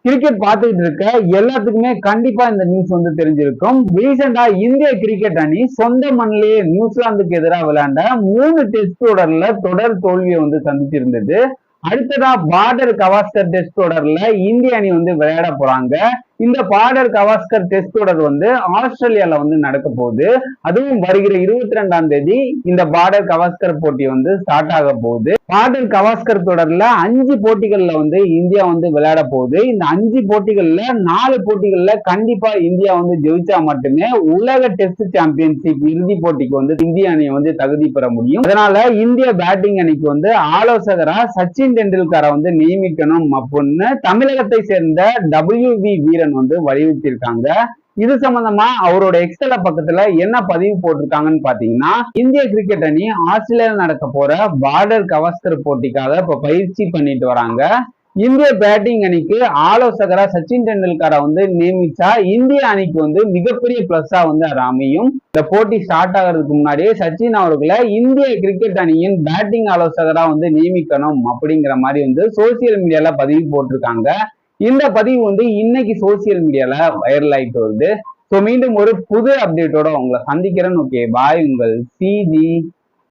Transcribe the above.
Cricket பார்த்துட்டு இருக்க எல்லாத்துக்குமே கண்டிப்பா இந்த நியூஸ் வந்து தெரிஞ்சிருக்கும். ரீசெண்டா இந்திய கிரிக்கெட் அணி சொந்த மண்ணிலேயே நியூசிலாந்துக்கு எதிராக விளையாண்ட 3 டெஸ்ட் தொடர்ல தொடர் தோல்வியை வந்து சந்திச்சிருந்தது. அடுத்ததா பார்டர் கவாஸ்கர் டெஸ்ட் தொடர்ல இந்திய அணி வந்து விளையாட போறாங்க. இந்த பார்டர் கவாஸ்கர் டெஸ்ட் தொடர் வந்து ஆஸ்திரேலியால வந்து நடக்க போகுது. அதுவும் வருகிற 22ஆம் தேதி இந்த பார்டர் கவாஸ்கர் போட்டி வந்து ஸ்டார்ட் ஆக போகுது. பார்டர் கவாஸ்கர் தொடர்ல 5 போட்டிகள்ல வந்து இந்தியா வந்து விளையாட போகுது. இந்த 5 போட்டிகள்ல 4 போட்டிகள்ல கண்டிப்பா இந்தியா வந்து ஜெயிச்சா மட்டுமே உலக டெஸ்ட் சாம்பியன்ஷிப் இறுதி போட்டிக்கு வந்து இந்திய அணியை வந்து தகுதி பெற முடியும். அதனால இந்திய பேட்டிங் அணிக்கு வந்து ஆலோசகரா சச்சின் டெண்டுல்கரை வந்து நியமிக்கணும் அப்படின்னு தமிழகத்தை சேர்ந்த WV வீரன் வந்து வலியுறுத்தியிருக்காங்க. இது சம்பந்தமா அவரோட எக்ஸ்தல பக்கத்துல என்ன பதிவு போட்டிருக்காங்கன்னு பாத்தீங்கன்னா, இந்திய கிரிக்கெட் அணி ஆஸ்திரேலியாவில் நடக்க போற பார்டர் கவாஸ்கர் போட்டிக்காக இப்ப பயிற்சி பண்ணிட்டு வராங்க. இந்திய பேட்டிங் அணிக்கு ஆலோசகரா சச்சின் டெண்டுல்கரை வந்து நியமிச்சா இந்திய அணிக்கு வந்து மிகப்பெரிய பிளஸ்ஸா வந்து அது அமையும். இந்த போட்டி ஸ்டார்ட் ஆகிறதுக்கு முன்னாடியே சச்சின் அவர்களை இந்திய கிரிக்கெட் அணியின் பேட்டிங் ஆலோசகரா வந்து நியமிக்கணும் அப்படிங்கிற மாதிரி வந்து சோசியல் மீடியால பதிவு போட்டிருக்காங்க. இந்த பதிவு வந்து இன்னைக்கு சோசியல் மீடியால வைரல் ஆயிட்டு வருது. ஸோ மீண்டும் ஒரு புது அப்டேட்டோட உங்களை சந்திக்கிறேன்னு. ஓகே பாய், உங்கள் CG.